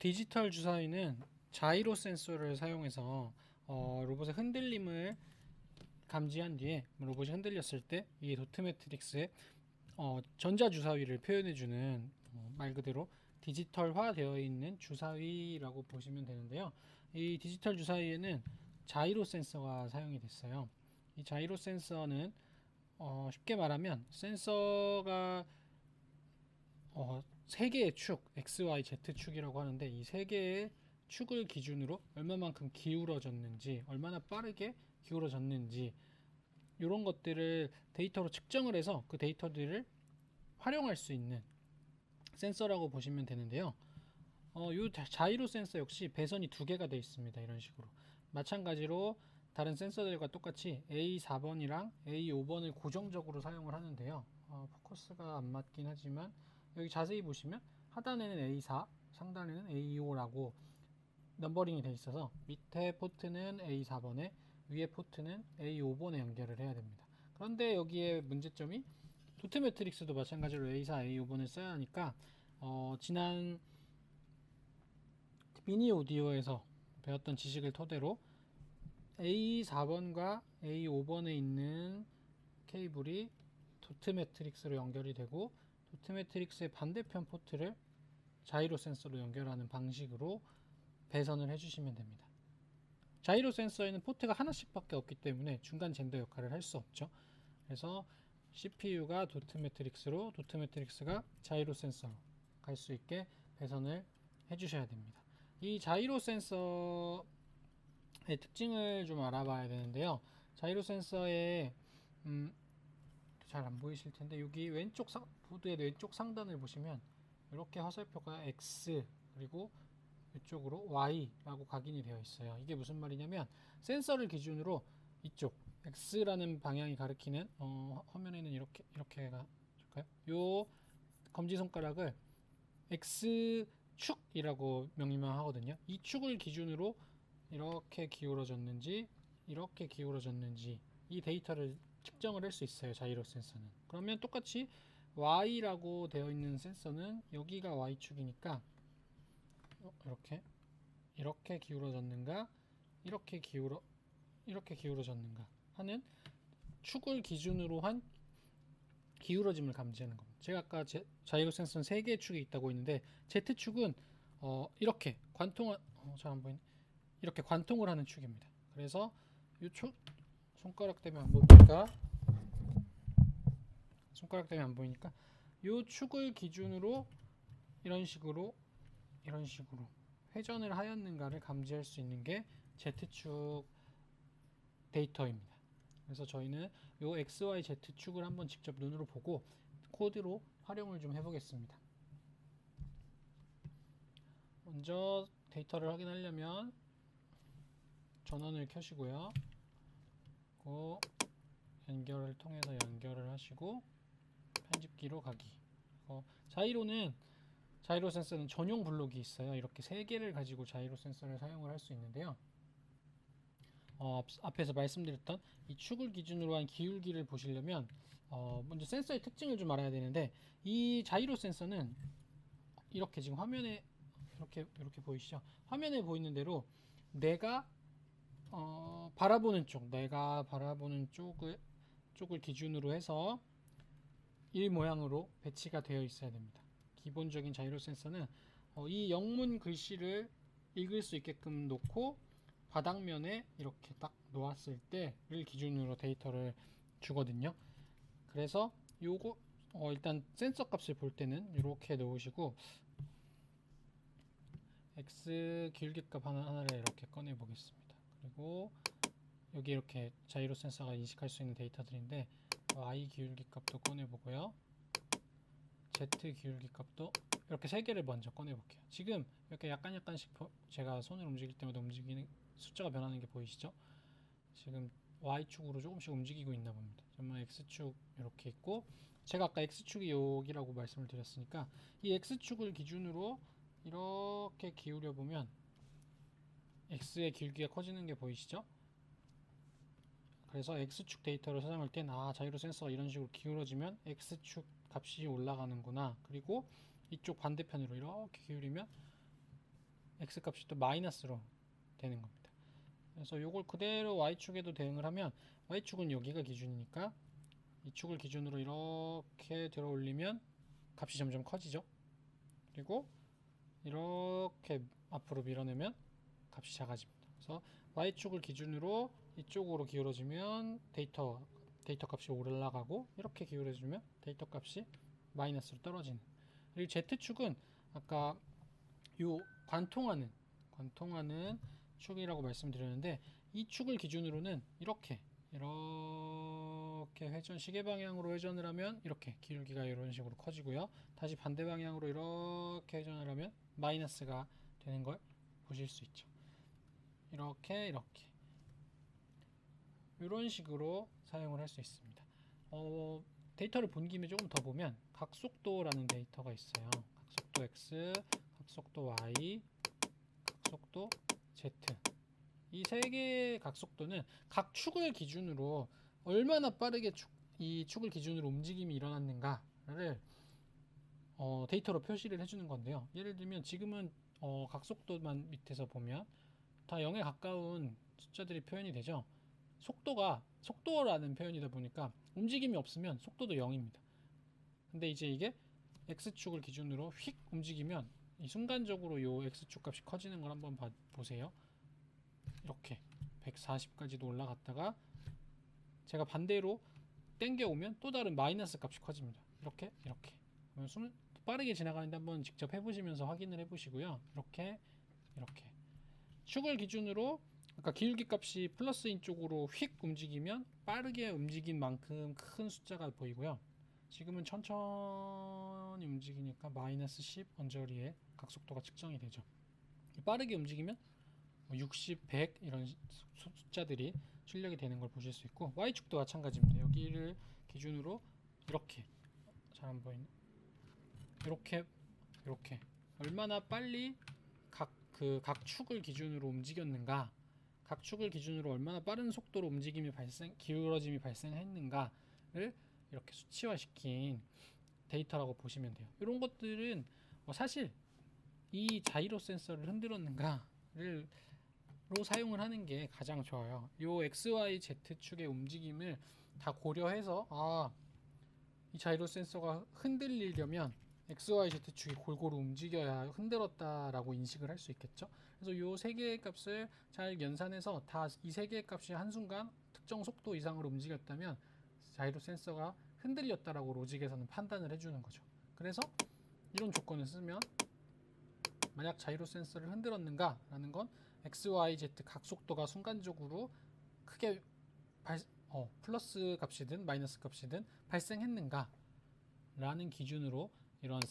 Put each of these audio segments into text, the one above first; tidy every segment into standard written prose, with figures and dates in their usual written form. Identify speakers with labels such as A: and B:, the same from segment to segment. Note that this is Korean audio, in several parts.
A: 디지털 주사위는 자이로 센서를 사용해서 로봇의 흔들림을 감지한 뒤에 로봇이 흔들렸을 때 이 도트 매트릭스에 전자 주사위를 표현해주는 말 그대로 디지털화 되어 있는 주사위라고 보시면 되는데요. 이 디지털 주사위에는 자이로 센서가 사용이 됐어요. 이 자이로 센서는 쉽게 말하면 센서가 세 개의 축, X, Y, Z 축이라고 하는데 이 세 개의 축을 기준으로 얼마만큼 기울어졌는지, 얼마나 빠르게 기울어졌는지 이런 것들을 데이터로 측정을 해서 그 데이터들을 활용할 수 있는 센서라고 보시면 되는데요. 이 자이로 센서 역시 배선이 두 개가 되어 있습니다. 이런 식으로 마찬가지로 다른 센서들과 똑같이 A4번이랑 A5번을 고정적으로 사용을 하는데요. 포커스가 안 맞긴 하지만 여기 자세히 보시면 하단에는 A4, 상단에는 A5라고 넘버링이 되어 있어서 밑에 포트는 A4번에 위에 포트는 A5번에 연결을 해야 됩니다. 그런데 여기에 문제점이 도트 매트릭스도 마찬가지로 A4, A5번을 써야 하니까 지난 미니 오디오에서 배웠던 지식을 토대로 A4번과 A5번에 있는 케이블이 도트 매트릭스로 연결이 되고 도트 매트릭스의 반대편 포트를 자이로 센서로 연결하는 방식으로 배선을 해주시면 됩니다. 자이로 센서에는 포트가 하나씩밖에 없기 때문에 중간 젠더 역할을 할 수 없죠. 그래서 CPU가 도트 매트릭스로, 도트 매트릭스가 자이로 센서로 갈 수 있게 배선을 해주셔야 됩니다. 이 자이로 센서의 특징을 좀 알아봐야 되는데요. 자이로 센서의 잘 안 보이실 텐데 여기 왼쪽 보드의 왼쪽 상단을 보시면 이렇게 화살표가 X 그리고 이쪽으로 Y라고 각인이 되어 있어요. 이게 무슨 말이냐면 센서를 기준으로 이쪽 X라는 방향이 가리키는 화면에는 이렇게가 될까요? 요 검지손가락을 X축이라고 명명하거든요. 이 축을 기준으로 이렇게 기울어졌는지 이렇게 기울어졌는지 이 데이터를 측정을 할 수 있어요. 자이로 센서는. 그러면 똑같이 Y라고 되어 있는 센서는 여기가 Y축이니까 이렇게 기울어졌는가 이렇게 기울어졌는가 하는 축을 기준으로 한 기울어짐을 감지하는 겁니다. 제가 아까 자이로 센서는 3개의 축이 있다고 했는데 Z축은 이렇게 관통을 잘 안 보이네. 이렇게 관통을 하는 축입니다. 그래서 이 손가락 때문에 안 보이니까 이 축을 기준으로 이런 식으로 회전을 하였는가를 감지할 수 있는 게 Z축 데이터입니다. 그래서 저희는 이 XY Z축을 한번 직접 눈으로 보고 코드로 활용을 좀 해보겠습니다. 먼저 데이터를 확인하려면 전원을 켜시고요. 그리고 연결을 통해서 연결을 하시고 편집기로 가기. 자이로 센서는 전용 블록이 있어요. 이렇게 3개를 가지고 자이로 센서를 사용을 할 수 있는데요. 앞에서 말씀드렸던 이 축을 기준으로 한 기울기를 보시려면 먼저 센서의 특징을 좀 알아야 되는데 이 자이로 센서는 이렇게 지금 화면에 이렇게 보이시죠? 화면에 보이는 대로 내가 바라보는 쪽을 기준으로 해서 이 모양으로 배치가 되어 있어야 됩니다. 기본적인 자이로 센서는 이 영문 글씨를 읽을 수 있게끔 놓고 바닥면에 이렇게 딱 놓았을 때를 기준으로 데이터를 주거든요. 그래서 요거 일단 센서 값을 볼 때는 이렇게 놓으시고 X 기울기 값 하나를 이렇게 꺼내 보겠습니다. 그리고 여기 이렇게 자이로 센서가 인식할 수 있는 데이터들인데 Y 기울기 값도 꺼내 보고요. Z 기울기 값도 이렇게 3개를 먼저 꺼내 볼게요. 지금 이렇게 약간씩 제가 손을 움직일 때마다 움직이는 숫자가 변하는 게 보이시죠? 지금 Y축으로 조금씩 움직이고 있나 봅니다. 정말 X축 이렇게 있고 제가 아까 X축이 여기라고 말씀을 드렸으니까 이 X축을 기준으로 이렇게 기울여 보면 X의 기울기가 커지는 게 보이시죠? 그래서 X축 데이터를 사용할 땐 자이로 센서가 이런 식으로 기울어지면 X축 값이 올라가는구나. 그리고 이쪽 반대편으로 이렇게 기울이면 x값이 또 마이너스로 되는 겁니다. 그래서 요걸 그대로 y축에도 대응을 하면 y축은 여기가 기준이니까 이 축을 기준으로 이렇게 들어 올리면 값이 점점 커지죠. 그리고 이렇게 앞으로 밀어내면 값이 작아집니다. 그래서 y축을 기준으로 이쪽으로 기울어지면 데이터 값이 올라가고, 이렇게 기울여주면 데이터 값이 마이너스로 떨어지는. 그리고 z축은 아까 요 관통하는 축이라고 말씀드렸는데, 이 축을 기준으로는 이렇게 회전, 시계 방향으로 회전을 하면 이렇게 기울기가 이런 식으로 커지고요. 다시 반대 방향으로 이렇게 회전을 하면 마이너스가 되는 걸 보실 수 있죠. 이렇게 이런 식으로 사용을 할 수 있습니다. 데이터를 본 김에 조금 더 보면 각속도라는 데이터가 있어요. 각속도 x, 각속도 y, 각속도 z. 이 세 개의 각속도는 각 축을 기준으로 얼마나 빠르게 이 축을 기준으로 움직임이 일어났는가를 데이터로 표시를 해주는 건데요. 예를 들면 지금은 각속도만 밑에서 보면 다 0에 가까운 숫자들이 표현이 되죠. 속도라는 표현이다 보니까 움직임이 없으면 속도도 0입니다. 근데 이제 이게 x축을 기준으로 휙 움직이면 이 순간적으로 이 x축 값이 커지는 걸 한번 보세요. 이렇게 140까지도 올라갔다가 제가 반대로 땡겨오면 또 다른 마이너스 값이 커집니다. 이렇게 빠르게 지나가는데 한번 직접 해보시면서 확인을 해보시고요. 이렇게 축을 기준으로 아까 기울기 값이 플러스인 쪽으로 휙 움직이면 빠르게 움직인 만큼 큰 숫자가 보이고요. 지금은 천천히 움직이니까 마이너스 10 언저리의 각속도가 측정이 되죠. 빠르게 움직이면 60, 100 이런 숫자들이 출력이 되는 걸 보실 수 있고, y축도 마찬가지입니다. 여기를 기준으로 이렇게, 잘 안 보이네, 이렇게 얼마나 빨리 각 축을 기준으로 움직였는가, 각 축을 기준으로 얼마나 빠른 속도로 기울어짐이 발생했는가를 이렇게 수치화시킨 데이터라고 보시면 돼요. 이런 것들은 사실 이 자이로 센서를 흔들었는가를 사용을 하는 게 가장 좋아요. 요 XY Z축의 움직임을 다 고려해서 이 자이로 센서가 흔들리려면 XY Z축이 골고루 움직여야 흔들었다라고 인식을 할 수 있겠죠. 그래서 요 세 개의 값을 잘 연산해서 다 이 세 개의 값이 한순간 특정 속도 이상으로 움직였다면 자이로 센서가 흔들렸다라고 로직에서는 판단을 해주는 거죠. 그래서 이런 조건을 쓰면 만약 자이로 센서를 흔들었는가 라는 건 XYZ 각속도가 순간적으로 크게 플러스 값이든 마이너스 값이든 발생했는가 라는 기준으로 이런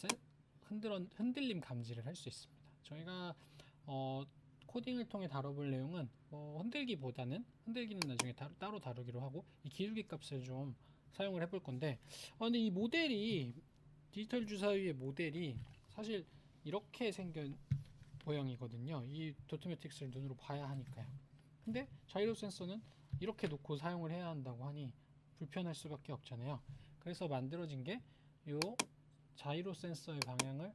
A: 흔들림 감지를 할 수 있습니다. 저희가 코딩을 통해 다뤄볼 내용은 흔들기는 나중에 따로 다루기로 하고, 이 기울기 값을 좀 사용을 해볼 건데, 근데 이 모델이, 디지털 주사위의 모델이 사실 이렇게 생긴 모양이거든요. 이 도트매틱스를 눈으로 봐야 하니까요. 근데 자이로 센서는 이렇게 놓고 사용을 해야 한다고 하니 불편할 수밖에 없잖아요. 그래서 만들어진 게 이 자이로 센서의 방향을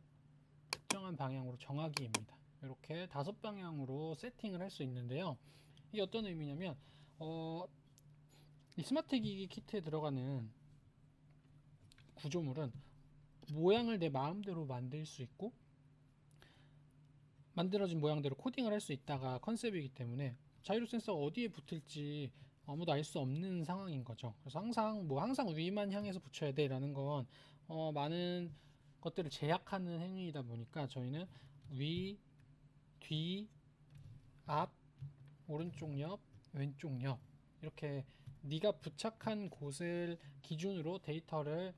A: 특정한 방향으로 정하기입니다. 이렇게 5방향으로 세팅을 할 수 있는데요. 이게 어떤 의미냐면 이 스마트 기기 키트에 들어가는 구조물은 모양을 내 마음대로 만들 수 있고, 만들어진 모양대로 코딩을 할 수 있다가 컨셉이기 때문에 자이로 센서가 어디에 붙을지 아무도 알 수 없는 상황인 거죠. 그래서 항상 위만 향해서 붙여야 돼 라는 건 많은 것들을 제약하는 행위이다 보니까 저희는 위, 뒤, 앞, 오른쪽 옆, 왼쪽 옆, 이렇게 네가 부착한 곳을 기준으로 데이터를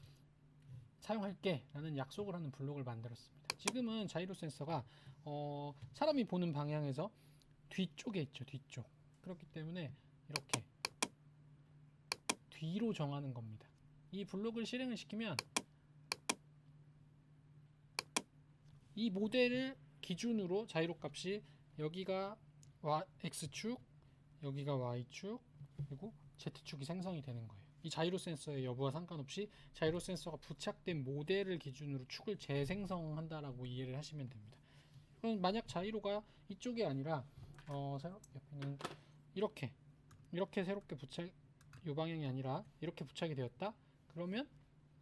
A: 사용할게 라는 약속을 하는 블록을 만들었습니다. 지금은 자이로 센서가 사람이 보는 방향에서 뒤쪽에 있죠. 뒤쪽. 그렇기 때문에 이렇게 뒤로 정하는 겁니다. 이 블록을 실행을 시키면 이 모델을 기준으로 자이로 값이 여기가 X축, 여기가 Y축, 그리고 Z축이 생성이 되는 거예요. 이 자이로 센서의 여부와 상관없이 자이로 센서가 부착된 모델을 기준으로 축을 재생성한다라고 이해를 하시면 됩니다. 그럼 만약 자이로가 이쪽이 아니라 옆에는 이렇게 새롭게 부착, 이 방향이 아니라 이렇게 부착이 되었다. 그러면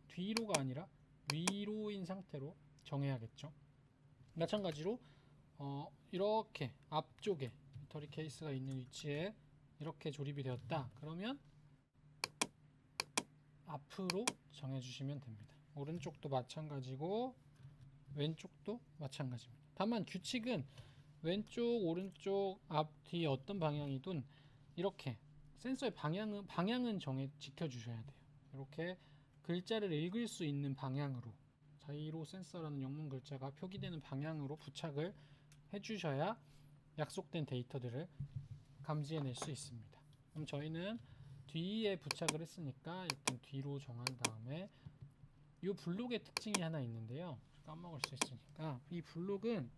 A: 뒤로가 아니라 위로인 상태로 정해야겠죠. 마찬가지로 이렇게 앞쪽에 배터리 케이스가 있는 위치에 이렇게 조립이 되었다. 그러면 앞으로 정해주시면 됩니다. 오른쪽도 마찬가지고 왼쪽도 마찬가지입니다. 다만 규칙은 왼쪽, 오른쪽, 앞, 뒤 어떤 방향이든 이렇게 센서의 방향은 지켜주셔야 돼요. 이렇게 글자를 읽을 수 있는 방향으로 자이로 센서라는 영문 글자가 표기되는 방향으로 부착을 해주셔야 약속된 데이터들을 감지해낼 수 있습니다. 그럼 저희는 뒤에 부착을 했으니까 일단 뒤로 정한 다음에 이 블록의 특징이 하나 있는데요. 까먹을 수 있으니까 이 블록은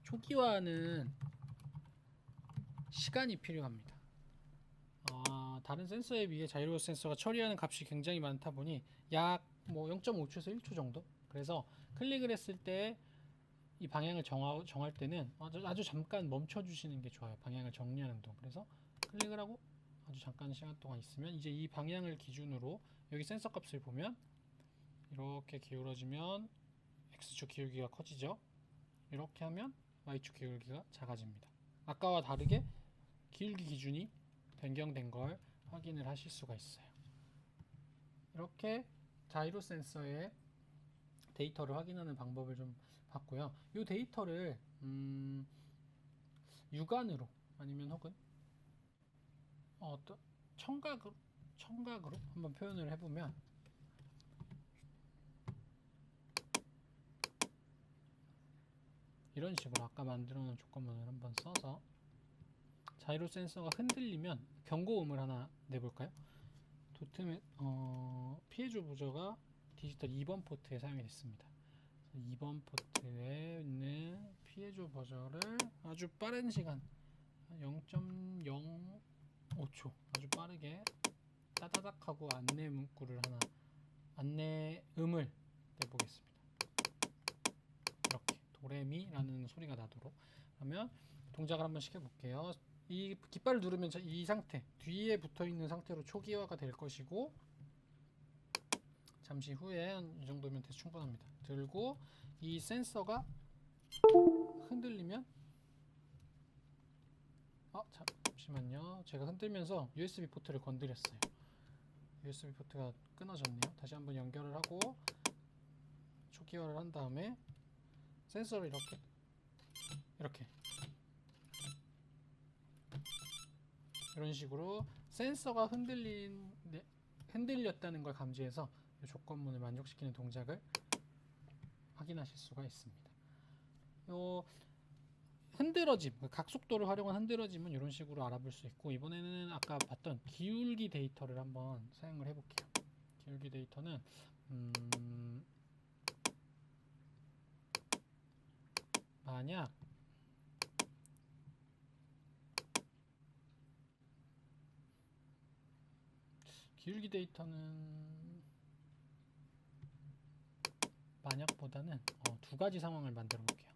A: 초기화하는 시간이 필요합니다. 다른 센서에 비해 자이로 센서가 처리하는 값이 굉장히 많다 보니 약 0.5초에서 1초 정도. 그래서 클릭을 했을 때 이 방향을 정할 때는 아주 잠깐 멈춰 주시는 게 좋아요. 방향을 정리하는 동안. 그래서 클릭을 하고 아주 잠깐 시간 동안 있으면 이제 이 방향을 기준으로 여기 센서 값을 보면 이렇게 기울어지면 X축 기울기가 커지죠. 이렇게 하면 Y축 기울기가 작아집니다. 아까와 다르게 기울기 기준이 변경된 걸 확인을 하실 수가 있어요. 이렇게 자이로 센서의 데이터를 확인하는 방법을 좀 봤고요. 이 데이터를 육안으로 아니면 혹은 어떤 청각으로 한번 표현을 해보면 이런 식으로 아까 만들어 놓은 조건문을 한번 써서 자이로 센서가 흔들리면 경고음을 하나 내볼까요? 피해줘 보저가 디지털 2번 포트에 사용이 됐습니다. 2번 포트에 있는 피해줘 버저를 아주 빠른 시간 0.05초 아주 빠르게 따다닥 하고 안내음을 내보겠습니다. 이렇게 도레미라는 소리가 나도록. 그러면 동작을 한번 시켜볼게요. 이 깃발을 누르면 이 상태 뒤에 붙어있는 상태로 초기화가 될 것이고 잠시 후에 이 정도면 대충 충분합니다. 들고 이 센서가 흔들리면 잠시만요. 제가 흔들면서 USB 포트를 건드렸어요. USB 포트가 끊어졌네요. 다시 한번 연결을 하고 초기화를 한 다음에 센서를 이렇게 이런 식으로 센서가 흔들렸다는 걸 감지해서 이 조건문을 만족시키는 동작을 확인하실 수가 있습니다. 흔들어짐, 각속도를 활용한 흔들어짐은 이런 식으로 알아볼 수 있고, 이번에는 아까 봤던 기울기 데이터를 한번 사용을 해볼게요. 기울기 데이터는 만약 기울기 데이터는 만약보다는 두 가지 상황을 만들어 볼게요.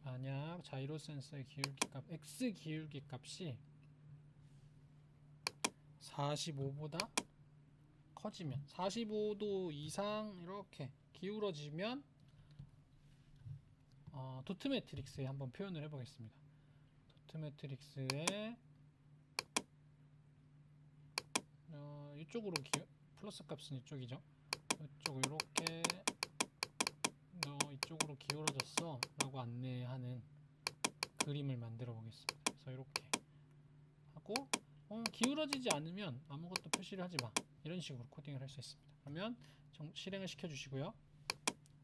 A: 만약 자이로 센서의 기울기 값 X 기울기 값이 45보다 커지면 45도 이상 이렇게 기울어지면 도트 매트릭스에 한번 표현을 해보겠습니다. 도트 매트릭스에 이쪽으로 플러스 값은 이쪽이죠. 이쪽 이렇게 너 이쪽으로 기울어졌어 라고 안내하는 그림을 만들어 보겠습니다. 그래서 이렇게 하고 기울어지지 않으면 아무것도 표시를 하지 마, 이런 식으로 코딩을 할 수 있습니다. 그러면 실행을 시켜 주시고요.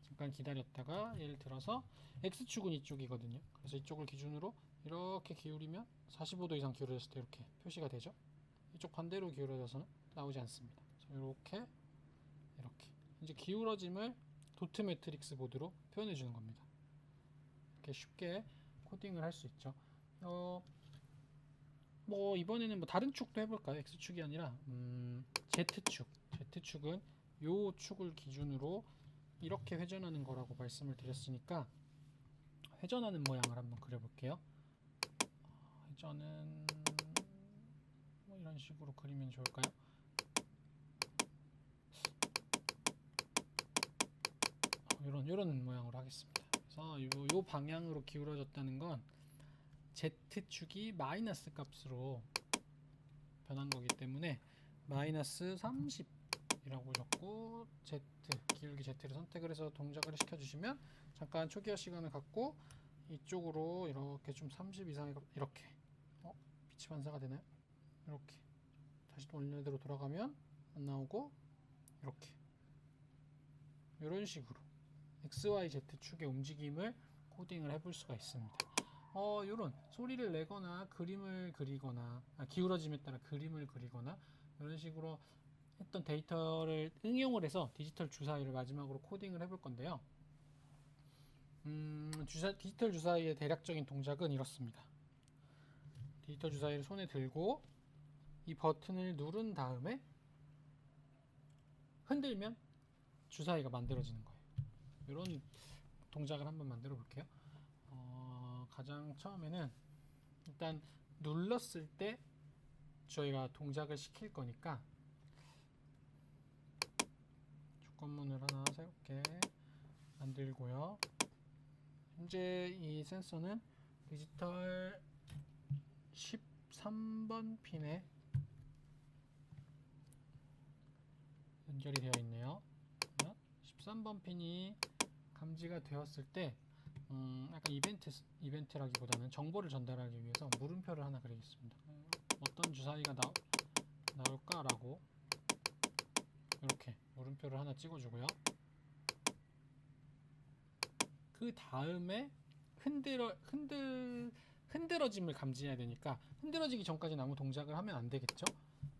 A: 잠깐 기다렸다가 예를 들어서 X축은 이쪽이거든요. 그래서 이쪽을 기준으로 이렇게 기울이면 45도 이상 기울어졌을 때 이렇게 표시가 되죠. 이쪽 반대로 기울어져서는 나오지 않습니다. 이렇게 이제 기울어짐을 도트 매트릭스 모드로 표현해 주는 겁니다. 이렇게 쉽게 코딩을 할 수 있죠. 이번에는 다른 축도 해볼까요? X축이 아니라 Z축은 요 축을 기준으로 이렇게 회전하는 거라고 말씀을 드렸으니까 회전하는 모양을 한번 그려볼게요. 회전은 뭐 이런 식으로 그리면 좋을까요? 이런 모양으로 하겠습니다. 그래서 요 방향으로 기울어졌다는 건 Z축이 마이너스 값으로 변한 거기 때문에 마이너스 30이라고 적고 Z, 기울기 Z를 선택을 해서 동작을 시켜주시면 잠깐 초기화 시간을 갖고 이쪽으로 이렇게 좀 30 이상의 이렇게 빛이 반사가 되나요? 이렇게 다시 또 원래대로 돌아가면 안 나오고 이렇게 이런 식으로 XYZ축의 움직임을 코딩을 해볼 수가 있습니다. 이런 소리를 내거나 그림을 그리거나 기울어짐에 따라 그림을 그리거나 이런 식으로 했던 데이터를 응용을 해서 디지털 주사위를 마지막으로 코딩을 해볼 건데요. 디지털 주사위의 대략적인 동작은 이렇습니다. 디지털 주사위를 손에 들고 이 버튼을 누른 다음에 흔들면 주사위가 만들어지는 거예요. 이런 동작을 한번 만들어 볼게요. 가장 처음에는 일단 눌렀을 때 저희가 동작을 시킬 거니까 조건문을 하나 새롭게 만들고요. 현재 이 센서는 디지털 13번 핀에 연결이 되어 있네요. 13번 핀이 감지가 되었을 때 약간 이벤트라기보다는 정보를 전달하기 위해서 물음표를 하나 그리겠습니다. 어떤 주사위가 나올까라고 이렇게 물음표를 하나 찍어주고요. 그 다음에 흔들어짐을 감지해야 되니까 흔들어지기 전까지는 아무 동작을 하면 안 되겠죠?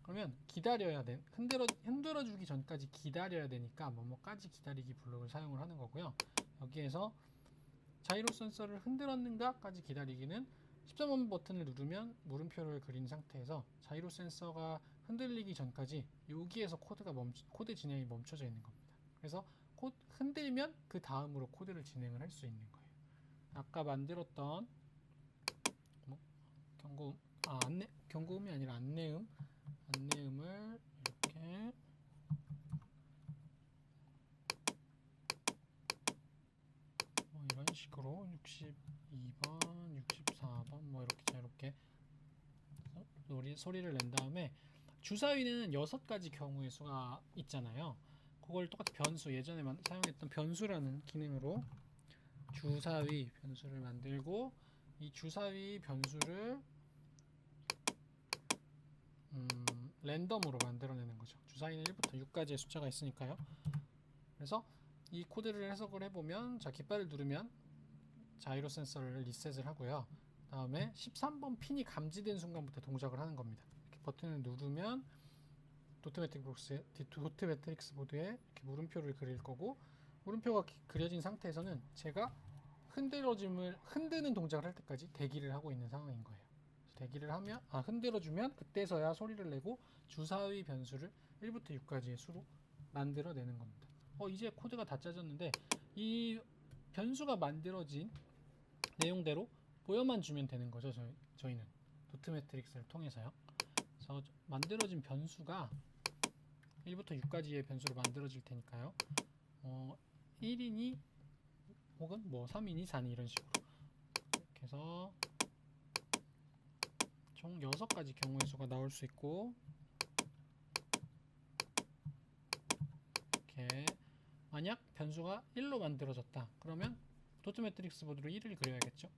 A: 그러면 기다려야 돼. 흔들어주기 전까지 기다려야 되니까 뭐뭐까지 기다리기 블록을 사용을 하는 거고요. 여기에서 자이로 센서를 흔들었는가까지 기다리기는 13번 버튼을 누르면 물음표를 그린 상태에서 자이로 센서가 흔들리기 전까지 여기에서 코드 진행이 멈춰져 있는 겁니다. 그래서 흔들면 그 다음으로 코드를 진행을 할 수 있는 거예요. 아까 만들었던 경고음이 아니라 안내음을 이렇게 이런 식으로 62번, 64번 이렇게 자유롭게 소리를 낸 다음에 주사위는 6가지 경우의 수가 있잖아요. 그걸 똑같이 변수, 예전에 사용했던 변수라는 기능으로 주사위 변수를 만들고 이 주사위 변수를 랜덤으로 만들어내는 거죠. 주사위는 1부터 6까지의 숫자가 있으니까요. 그래서 이 코드를 해석을 해보면 깃발을 누르면 자이로 센서를 리셋을 하고요. 다음에 13번 핀이 감지된 순간부터 동작을 하는 겁니다. 이렇게 버튼을 누르면 도트 매트릭스 보드에 이렇게 물음표를 그릴 거고 물음표가 그려진 상태에서는 제가 흔드는 동작을 할 때까지 대기를 하고 있는 상황인 거예요. 대기를 하면 흔들어주면 그때서야 소리를 내고 주사위 변수를 1부터 6까지의 수로 만들어내는 겁니다. 이제 코드가 다 짜졌는데 이 변수가 만들어진 내용대로 보여만 주면 되는 거죠. 저희는 도트 매트릭스를 통해서요. 그래서 만들어진 변수가 1부터 6까지의 변수로 만들어질 테니까요. 1이니 혹은 3이니 4니 이런 식으로 이렇게 해서 총 6가지 경우의 수가 나올 수 있고 이렇게 만약 변수가 1로 만들어졌다. 그러면 도트 매트릭스 보드로 1을 그려야겠죠.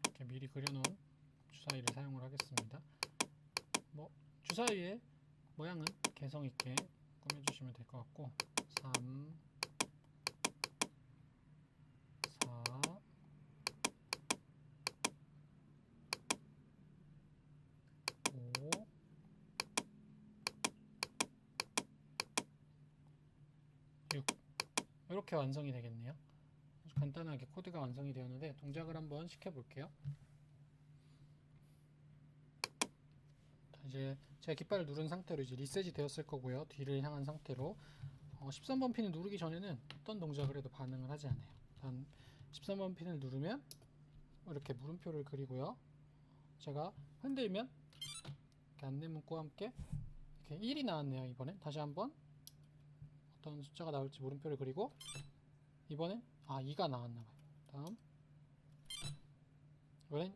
A: 이렇게 미리 그려놓은 주사위를 사용을 하겠습니다. 주사위의 모양은 개성있게 꾸며주시면 될 것 같고 3, 4, 5, 6 이렇게 완성이 되겠네요. 간단하게 코드가 완성이 되었는데 동작을 한번 시켜볼게요. 이제 제가 깃발을 누른 상태로 이제 리셋이 되었을 거고요. 뒤를 향한 상태로 13번 핀을 누르기 전에는 어떤 동작을 해도 반응을 하지 않아요. 일단 13번 핀을 누르면 이렇게 물음표를 그리고요. 제가 흔들면 이렇게 안내 문구와 함께 이렇게 1이 나왔네요. 이번엔 다시 한번 어떤 숫자가 나올지 물음표를 그리고 이번엔 2가 나왔나봐요. 다음 이번엔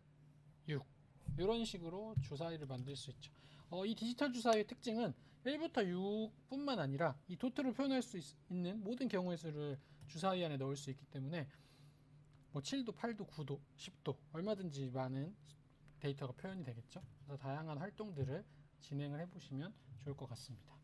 A: 6. 이런 식으로 주사위를 만들 수 있죠. 이 디지털 주사위의 특징은 1부터 6뿐만 아니라 이 도트를 표현할 수 있는 모든 경우의 수를 주사위 안에 넣을 수 있기 때문에 뭐 7도, 8도, 9도, 10도 얼마든지 많은 데이터가 표현이 되겠죠. 그래서 다양한 활동들을 진행을 해보시면 좋을 것 같습니다.